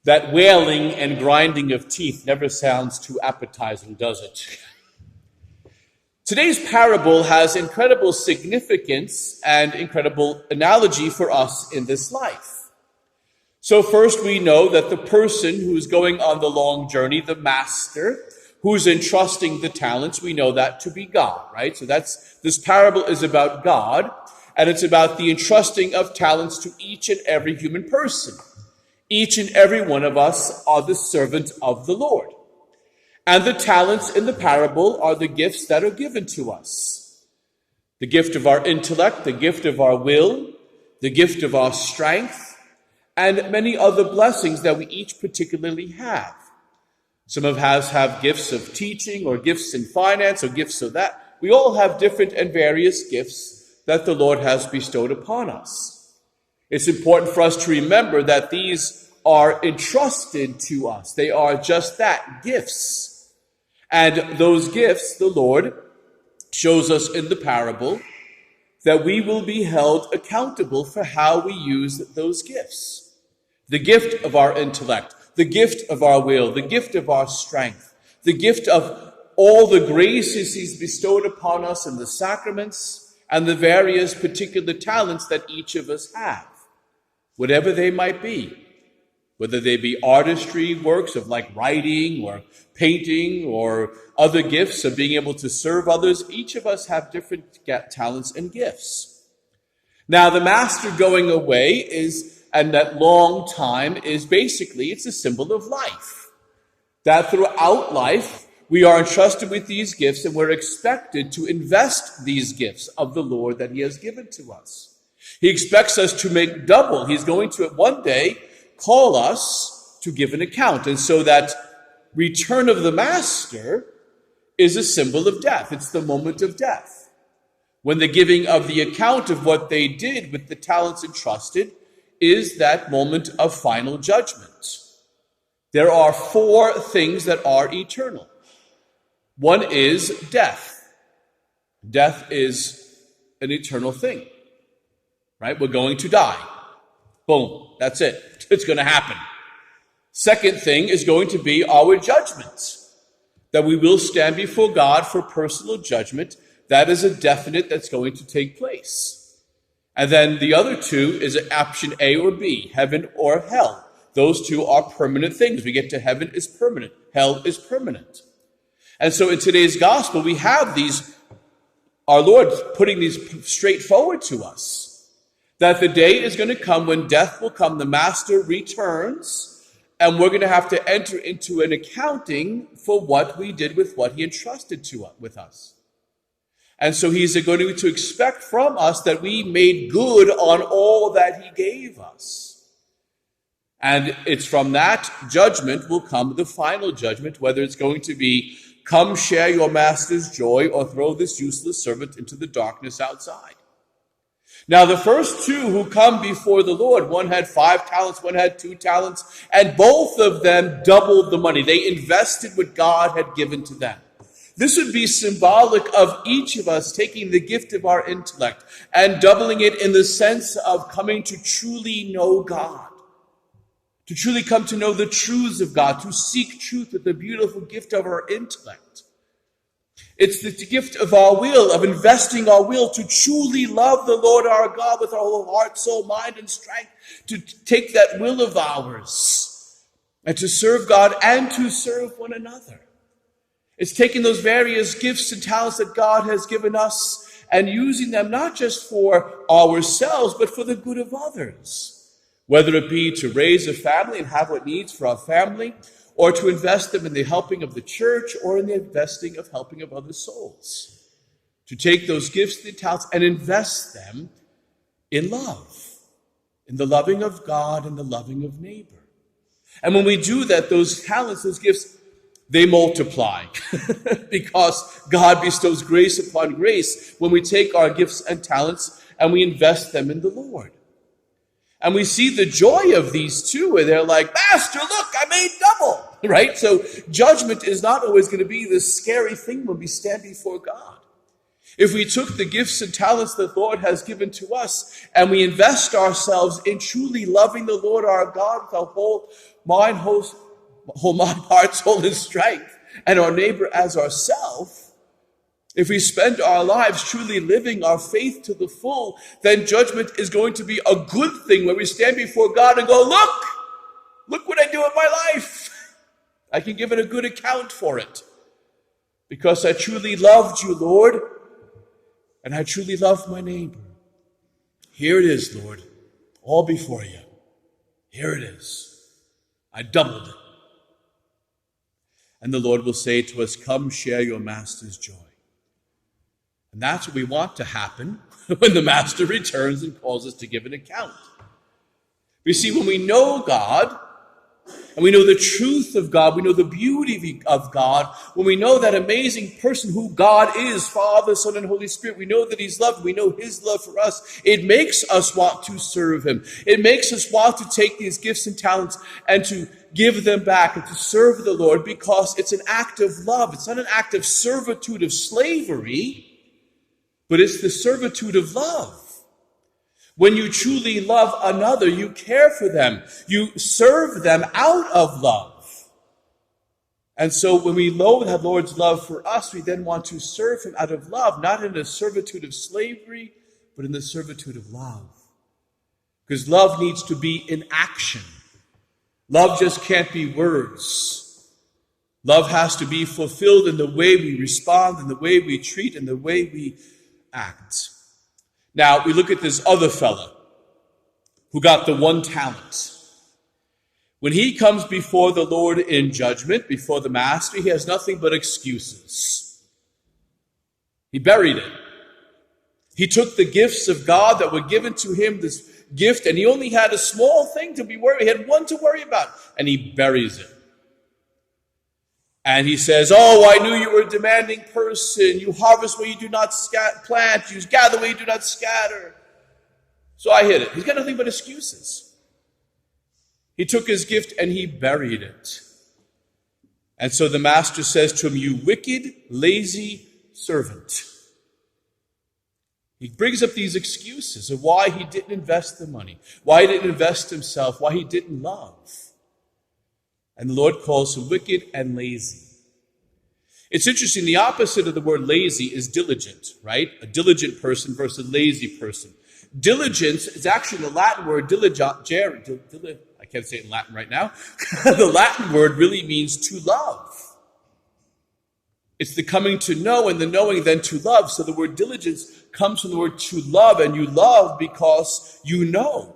That wailing and grinding of teeth never sounds too appetizing, does it? Today's parable has incredible significance and incredible analogy for us in this life. So first we know that the person who's going on the long journey, the master, who's entrusting the talents, we know that to be God, right? So this parable is about God, and it's about the entrusting of talents to each and every human person. Each and every one of us are the servant of the Lord. And the talents in the parable are the gifts that are given to us. The gift of our intellect, the gift of our will, the gift of our strength, and many other blessings that we each particularly have. Some of us have gifts of teaching or gifts in finance or gifts of that. We all have different and various gifts that the Lord has bestowed upon us. It's important for us to remember that these are entrusted to us. They are just that, gifts. And those gifts, the Lord shows us in the parable that we will be held accountable for how we use those gifts. The gift of our intellect, the gift of our will, the gift of our strength, the gift of all the graces he's bestowed upon us in the sacraments, and the various particular talents that each of us have, whatever they might be. Whether they be artistry works of like writing or painting or other gifts of being able to serve others, each of us have different talents and gifts. Now, the master going away and that long time is basically, it's a symbol of life. That throughout life, we are entrusted with these gifts and we're expected to invest these gifts of the Lord that he has given to us. He expects us to make double. He's going to one day call us to give an account. And so that return of the master is a symbol of death. It's the moment of death, when the giving of the account of what they did with the talents entrusted is that moment of final judgment. There are 4 things that are eternal. One is death. Death is an eternal thing, right? We're going to die. Boom, that's it. It's going to happen. Second thing is going to be our judgment, that we will stand before God for personal judgment. That is a definite that's going to take place. And then the other 2 is option A or B, heaven or hell. Those 2 are permanent things. We get to heaven is permanent. Hell is permanent. And so in today's gospel, we have our Lord putting these straightforward to us. That the day is going to come when death will come, the master returns, and we're going to have to enter into an accounting for what we did with what he entrusted with us. And so he's going to expect from us that we made good on all that he gave us. And it's from that judgment will come the final judgment, whether it's going to be, come share your master's joy, or throw this useless servant into the darkness outside. Now, the first 2 who come before the Lord, one had 5 talents, one had 2 talents, and both of them doubled the money. They invested what God had given to them. This would be symbolic of each of us taking the gift of our intellect and doubling it in the sense of coming to truly know God, to truly come to know the truths of God, to seek truth with the beautiful gift of our intellect. It's the gift of our will, of investing our will to truly love the Lord our God with our whole heart, soul, mind, and strength, to take that will of ours and to serve God and to serve one another. It's taking those various gifts and talents that God has given us and using them not just for ourselves, but for the good of others, whether it be to raise a family and have what needs for our family, or to invest them in the helping of the church, or in the investing of helping of other souls. To take those gifts and talents and invest them in love, in the loving of God and the loving of neighbor. And when we do that, those talents, those gifts, they multiply because God bestows grace upon grace when we take our gifts and talents and we invest them in the Lord. And we see the joy of these 2 where they're like, Master, look, I made double, right? So judgment is not always going to be this scary thing when we stand before God. If we took the gifts and talents that the Lord has given to us and we invest ourselves in truly loving the Lord our God with our whole mind, whole mind, heart, soul, and strength, and our neighbor as ourself, if we spend our lives truly living our faith to the full, then judgment is going to be a good thing when we stand before God and go, look what I do in my life. I can give it a good account for it because I truly loved you, Lord, and I truly loved my neighbor. Here it is, Lord, all before you. Here it is. I doubled it. And the Lord will say to us, come share your master's joy. And that's what we want to happen when the master returns and calls us to give an account. You see, when we know God, and we know the truth of God, we know the beauty of God, when we know that amazing person who God is, Father, Son, and Holy Spirit, we know that he's loved, we know his love for us, it makes us want to serve him. It makes us want to take these gifts and talents and to give them back and to serve the Lord because it's an act of love. It's not an act of servitude, of slavery, but it's the servitude of love. When you truly love another, you care for them. You serve them out of love. And so when we know the Lord's love for us, we then want to serve him out of love, not in a servitude of slavery, but in the servitude of love. Because love needs to be in action. Love just can't be words. Love has to be fulfilled in the way we respond, in the way we treat, in the way we act. Now, we look at this other fella who got the 1 talent. When he comes before the Lord in judgment, before the master, he has nothing but excuses. He buried it. He took the gifts of God that were given to him, this gift, and he only had a small thing to be worried. He had one to worry about, and he buries it. And he says, oh, I knew you were a demanding person. You harvest where you do not plant. You gather where you do not scatter. So I hid it. He's got nothing but excuses. He took his gift and he buried it. And so the master says to him, you wicked, lazy servant. He brings up these excuses of why he didn't invest the money, why he didn't invest himself, why he didn't love. And the Lord calls him wicked and lazy. It's interesting, the opposite of the word lazy is diligent, right? A diligent person versus a lazy person. Diligence is actually the Latin word diligere. I can't say it in Latin right now. The Latin word really means to love. It's the coming to know and the knowing then to love. So the word diligence comes from the word to love, and you love because you know.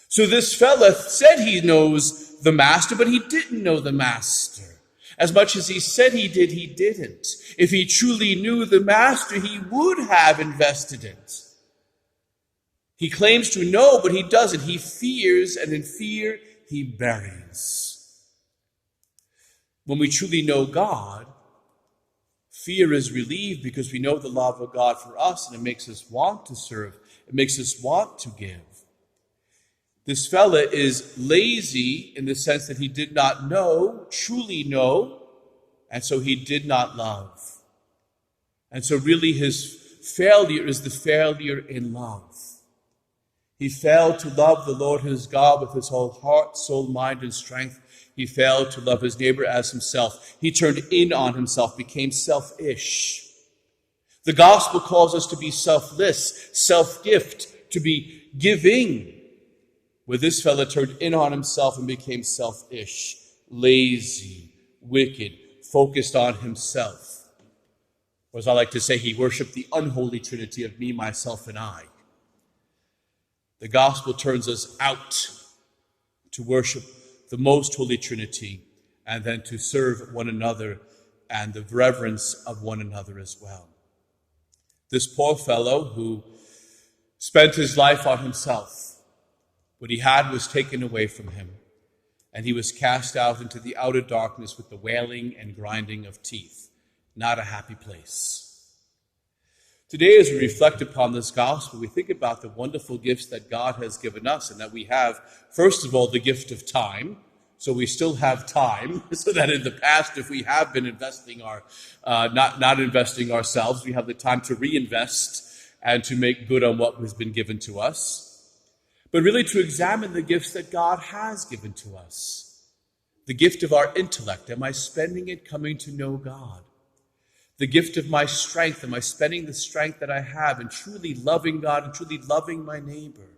So this fella said he knows the master, but he didn't know the master. As much as he said he did, he didn't. If he truly knew the master, he would have invested it. He claims to know, but he doesn't. He fears, and in fear, he buries. When we truly know God, fear is relieved because we know the love of God for us, and it makes us want to serve. It makes us want to give. This fella is lazy in the sense that he did not know, truly know, and so he did not love. And so really his failure is the failure in love. He failed to love the Lord his God with his whole heart, soul, mind, and strength. He failed to love his neighbor as himself. He turned in on himself, became selfish. The gospel calls us to be selfless, self-gift, to be giving. Where this fella turned in on himself and became selfish, lazy, wicked, focused on himself. Or as I like to say, he worshiped the unholy trinity of me, myself, and I. The gospel turns us out to worship the most holy trinity and then to serve one another and the reverence of one another as well. This poor fellow who spent his life on himself, what he had was taken away from him, and he was cast out into the outer darkness with the wailing and grinding of teeth. Not a happy place. Today, as we reflect upon this gospel, we think about the wonderful gifts that God has given us, and that we have, first of all, the gift of time. So we still have time, so that in the past, if we have been investing not investing ourselves, we have the time to reinvest and to make good on what has been given to us. but really to examine the gifts that God has given to us. The gift of our intellect, am I spending it coming to know God? The gift of my strength, am I spending the strength that I have in truly loving God and truly loving my neighbor?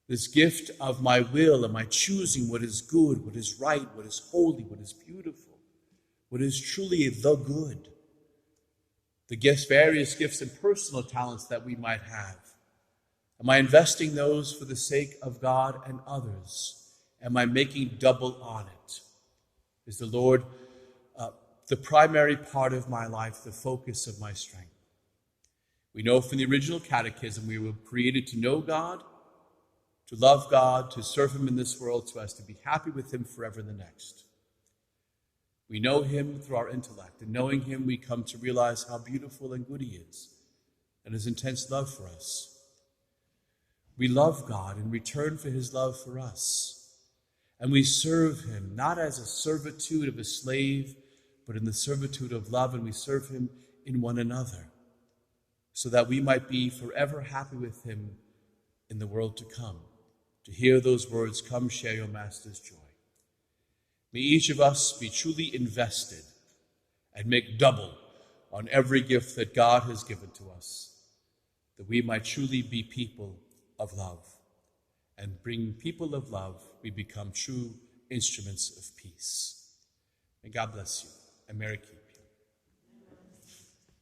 This gift of my will, am I choosing what is good, what is right, what is holy, what is beautiful, what is truly the good? The gifts, various gifts and personal talents that we might have. Am I investing those for the sake of God and others? Am I making double on it? Is the Lord the primary part of my life, the focus of my strength? We know from the original catechism we were created to know God, to love God, to serve him in this world so as to be happy with him forever in the next. We know him through our intellect, and knowing him we come to realize how beautiful and good he is and his intense love for us. We love God in return for his love for us, and we serve him not as a servitude of a slave, but in the servitude of love, and we serve him in one another, so that we might be forever happy with him in the world to come, to hear those words, "Come share your master's joy." May each of us be truly invested and make double on every gift that God has given to us, that we might truly be people of love, and bring people of love, we become true instruments of peace. May God bless you, and Merry Christmas.